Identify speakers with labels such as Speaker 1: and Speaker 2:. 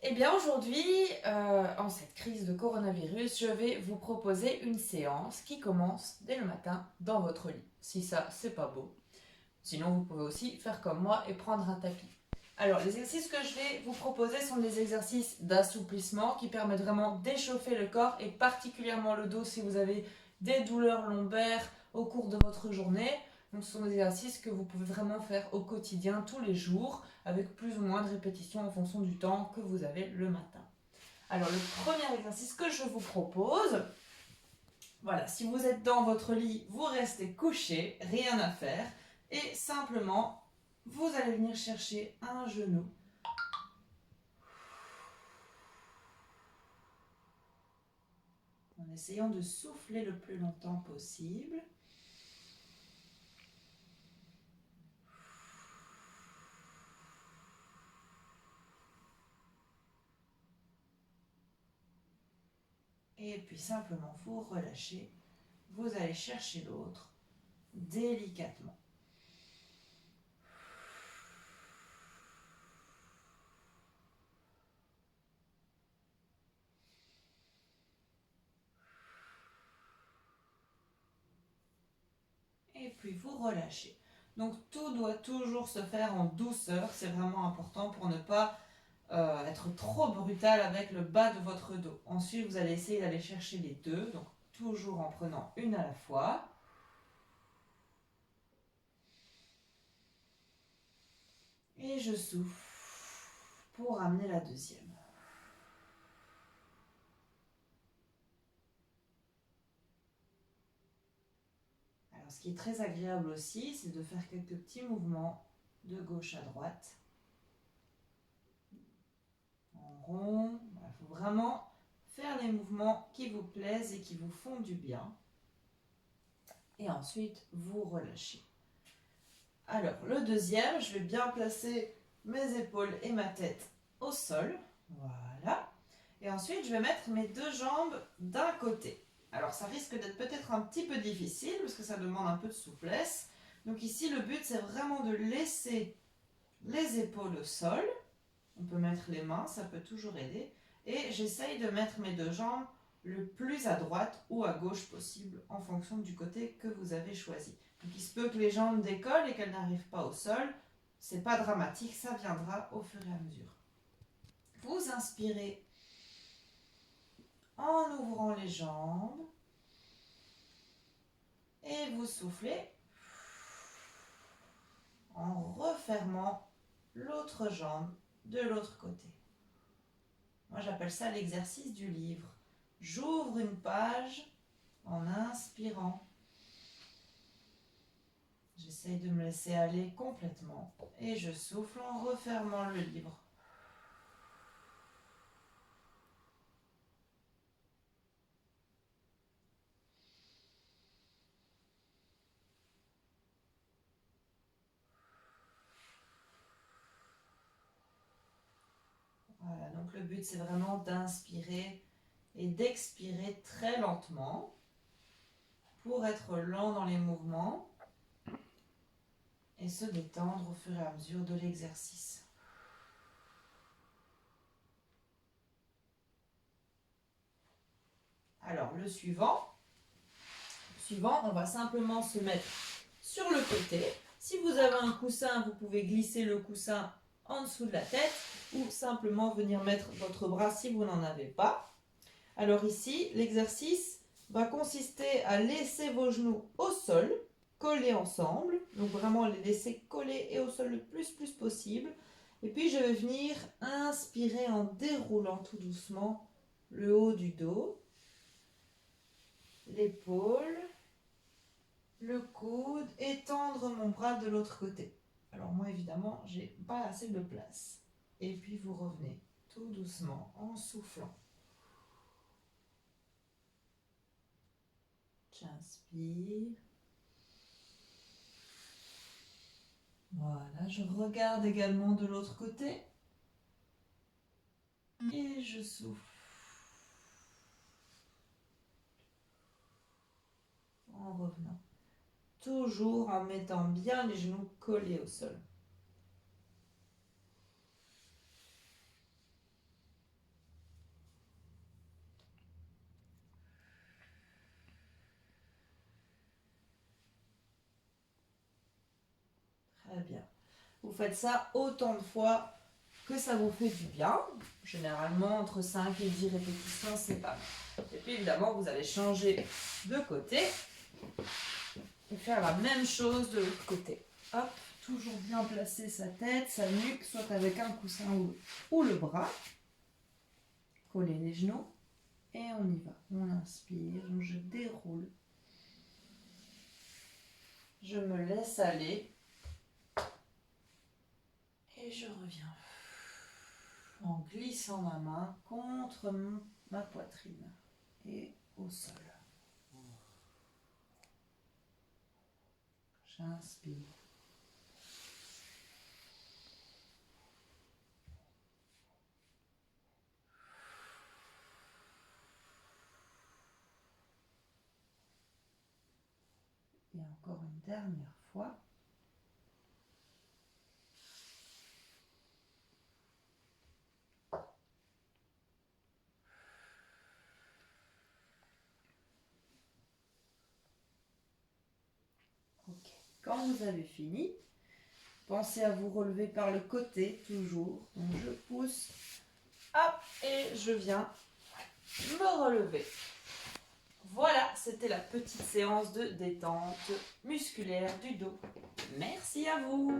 Speaker 1: Eh bien aujourd'hui, en cette crise de coronavirus, je vais vous proposer une séance qui commence dès le matin dans votre lit. Si ça, c'est pas beau. Sinon, vous pouvez aussi faire comme moi et prendre un tapis. Alors, les exercices que je vais vous proposer sont des exercices d'assouplissement qui permettent vraiment d'échauffer le corps et particulièrement le dos si vous avez des douleurs lombaires au cours de votre journée. Donc, ce sont des exercices que vous pouvez vraiment faire au quotidien, tous les jours, avec plus ou moins de répétitions en fonction du temps que vous avez le matin. Alors, le premier exercice que je vous propose, voilà, si vous êtes dans votre lit, vous restez couché, rien à faire, et simplement, vous allez venir chercher un genou. En essayant de souffler le plus longtemps possible. Et puis simplement, vous relâchez. Vous allez chercher l'autre délicatement. Et puis vous relâchez. Donc tout doit toujours se faire en douceur, c'est vraiment important pour ne pas être trop brutal avec le bas de votre dos. Ensuite, vous allez essayer d'aller chercher les deux, donc toujours en prenant une à la fois. Et je souffle pour amener la deuxième. Alors, ce qui est très agréable aussi, c'est de faire quelques petits mouvements de gauche à droite. En rond. Il faut vraiment faire les mouvements qui vous plaisent et qui vous font du bien. Et ensuite, vous relâchez. Alors, le deuxième, je vais bien placer mes épaules et ma tête au sol. Voilà. Et ensuite, je vais mettre mes deux jambes d'un côté. Alors, ça risque d'être peut-être un petit peu difficile parce que ça demande un peu de souplesse. Donc ici, le but, c'est vraiment de laisser les épaules au sol. On peut mettre les mains, ça peut toujours aider. Et j'essaye de mettre mes deux jambes le plus à droite ou à gauche possible en fonction du côté que vous avez choisi. Donc il se peut que les jambes décollent et qu'elles n'arrivent pas au sol. C'est pas dramatique, ça viendra au fur et à mesure. Vous inspirez en ouvrant les jambes et vous soufflez en refermant l'autre jambe de l'autre côté. Moi j'appelle ça l'exercice du livre. J'ouvre une page en inspirant. J'essaye de me laisser aller complètement et je souffle en refermant le livre. Voilà, donc le but c'est vraiment d'inspirer et d'expirer très lentement pour être lent dans les mouvements et se détendre au fur et à mesure de l'exercice. Alors le suivant, on va simplement se mettre sur le côté. Si vous avez un coussin, vous pouvez glisser le coussin en dessous de la tête ou simplement venir mettre votre bras si vous n'en avez pas. Alors ici, l'exercice va consister à laisser vos genoux au sol, collés ensemble. Donc vraiment les laisser coller et au sol le plus possible. Et puis je vais venir inspirer en déroulant tout doucement le haut du dos, l'épaule, le coude et tendre mon bras de l'autre côté. Alors moi évidemment, j'ai pas assez de place. Et puis vous revenez tout doucement en soufflant. J'inspire. Voilà, je regarde également de l'autre côté. Et je souffle. En revenant. Toujours en mettant bien les genoux collés au sol. Très bien. Vous faites ça autant de fois que ça vous fait du bien. Généralement, entre 5 et 10 répétitions, c'est pas mal. Et puis, évidemment, vous allez changer de côté et faire la même chose de l'autre côté. Hop, toujours bien placer sa tête, sa nuque, soit avec un coussin ou le bras. Coller les genoux. Et on y va. On inspire, je déroule. Je me laisse aller. Et je reviens en glissant ma main contre ma poitrine et au sol. J'inspire. Et encore une dernière fois. Ok. Quand vous avez fini, pensez à vous relever par le côté, toujours. Donc je pousse, hop, et je viens me relever. Voilà, c'était la petite séance de détente musculaire du dos. Merci à vous.